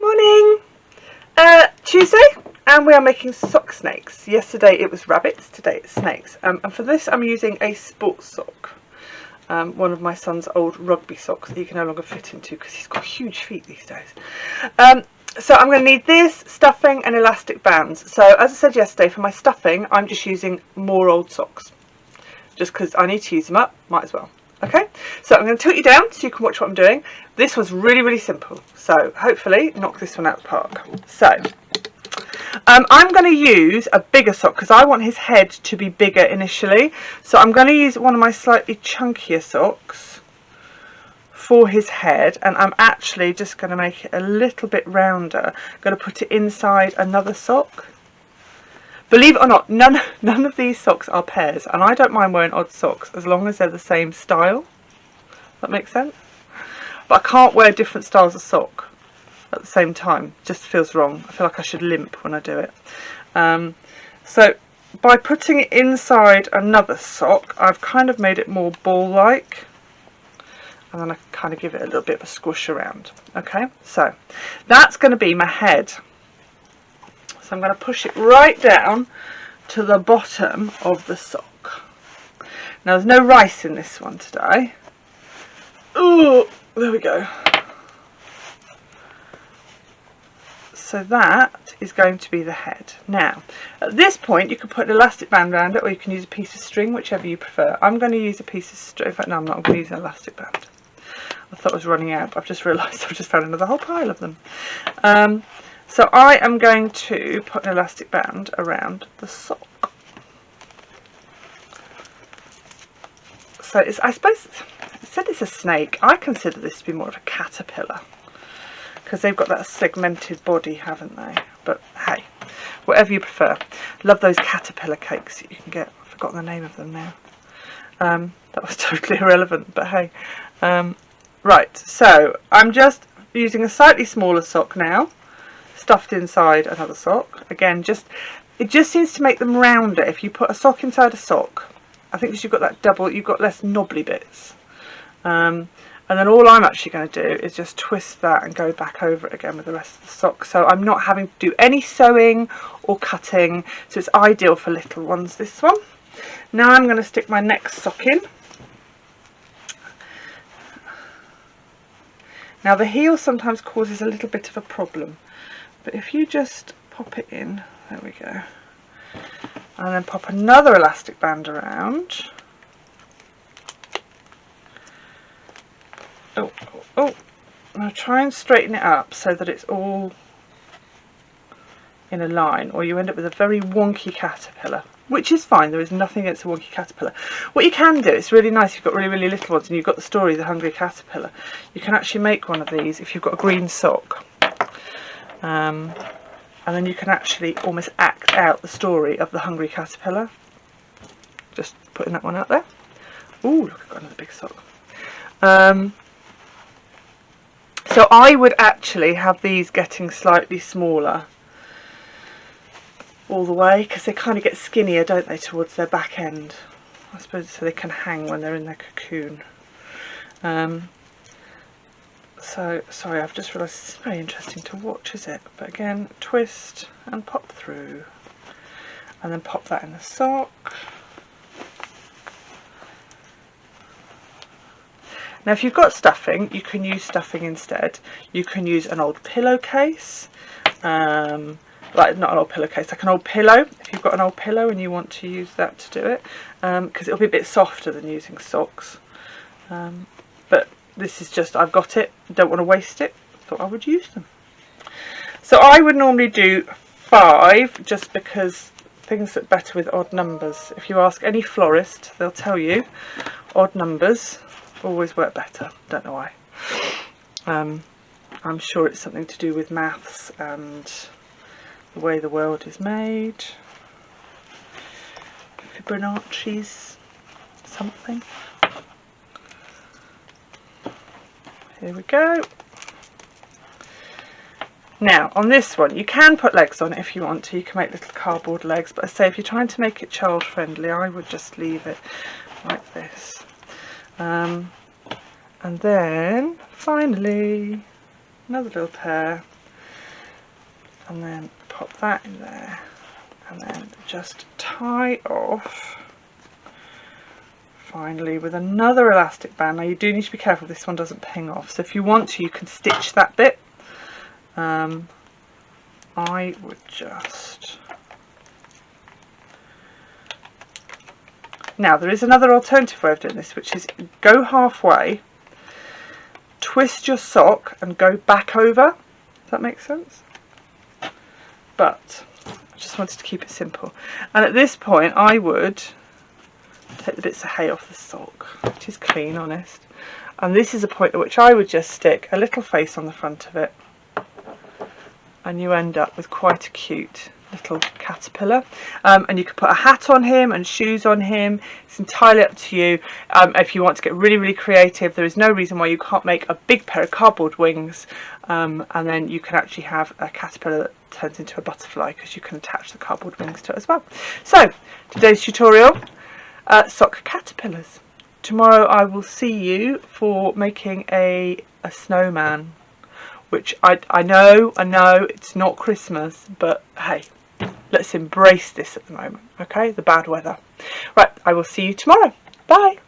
Morning! Tuesday, and we are making sock snakes. Yesterday it was rabbits, today it's snakes. And for this I'm using a sports sock. One of my son's old rugby socks that he can no longer fit into because he's got huge feet these days. So I'm going to need this, stuffing and elastic bands. So as I said yesterday, for my stuffing I'm just using more old socks. Just because I need to use them up, might as well. Okay, so I'm going to tilt you down so you can watch what I'm doing. This was really simple, so hopefully knock this one out of the park. So I'm going to use a bigger sock because I want his head to be bigger initially. So I'm going to use one of my slightly chunkier socks for his head, and I'm actually just going to make it a little bit rounder. I'm going to put it inside another sock. Believe it or not, none of these socks are pairs, and I don't mind wearing odd socks as long as they're the same style. That makes sense? But I can't wear different styles of sock at the same time. It just feels wrong. I feel like I should limp when I do it. So by putting it inside another sock, I've kind of made it more ball-like. And then I kind of give it a little bit of a squish around. Okay, so that's going to be my head. So I'm going to push it right down to the bottom of the sock. Now there's no rice in this one today. Ooh, there we go. So that is going to be the head. Now at this point you can put an elastic band around it, or you can use a piece of string, whichever you prefer. I'm going to use a piece of string. In fact, no, I'm not going to use an elastic band. I thought I was running out, but I've just realised I've just found another whole pile of them. So I am going to put an elastic band around the sock. So I suppose it said it's a snake. I consider this to be more of a caterpillar because they've got that segmented body, haven't they? But hey, whatever you prefer. Love those caterpillar cakes that you can get. I've forgotten the name of them now. That was totally irrelevant, but hey. Right, so I'm just using a slightly smaller sock now, stuffed inside another sock. Again, it just seems to make them rounder if you put a sock inside a sock. I think because you've got that double, you've got less knobbly bits. And then all I'm actually going to do is just twist that and go back over it again with the rest of the sock. So I'm not having to do any sewing or cutting. So it's ideal for little ones, this one. Now I'm going to stick my next sock in. Now the heel sometimes causes a little bit of a problem. But if you just pop it in, there we go, and then pop another elastic band around. Oh, now try and straighten it up so that it's all in a line, or you end up with a very wonky caterpillar, which is fine. There is nothing against a wonky caterpillar. What you can do, it's really nice, you've got really little ones and you've got the story of the hungry caterpillar. You can actually make one of these if you've got a green sock. And then you can actually almost act out the story of the hungry caterpillar. Just putting that one out there. Ooh, look, I've got another big sock. So I would actually have these getting slightly smaller all the way, because they kind of get skinnier, don't they, towards their back end, I suppose, so they can hang when they're in their cocoon. So, sorry, I've just realised it's very interesting to watch, is it? But again, twist and pop through. And then pop that in the sock. Now, if you've got stuffing, you can use stuffing instead. You can use an old pillowcase. Like, not an old pillowcase, like an old pillow. If you've got an old pillow and you want to use that to do it. Because it'll be a bit softer than using socks. But this is just, I've got it, don't want to waste it, thought I would use them. So I would normally do 5, just because things look better with odd numbers. If you ask any florist, they'll tell you odd numbers always work better. Don't know why. I'm sure it's something to do with maths and the way the world is made. Fibonacci's something. Here we go. Now on this one you can put legs on it if you want to. You can make little cardboard legs, but I say if you're trying to make it child friendly, I would just leave it like this. And then finally another little pair and then pop that in there, and then just tie off finally with another elastic band. Now you do need to be careful this one doesn't ping off, so if you want to you can stitch that bit. I would just... Now there is another alternative way of doing this, which is go halfway, twist your sock and go back over. Does that make sense? But I just wanted to keep it simple. And at this point I would take the bits of hay off the sock, which is clean, honest. And this is a point at which I would just stick a little face on the front of it. And you end up with quite a cute little caterpillar. And you can put a hat on him and shoes on him. It's entirely up to you. If you want to get really, really creative, there is no reason why you can't make a big pair of cardboard wings. And then you can actually have a caterpillar that turns into a butterfly, because you can attach the cardboard wings to it as well. So, today's tutorial, sock caterpillars. Tomorrow I will see you for making a snowman. Which I know it's not Christmas, but hey, let's embrace this at the moment, okay? The bad weather. Right, I will see you tomorrow. Bye.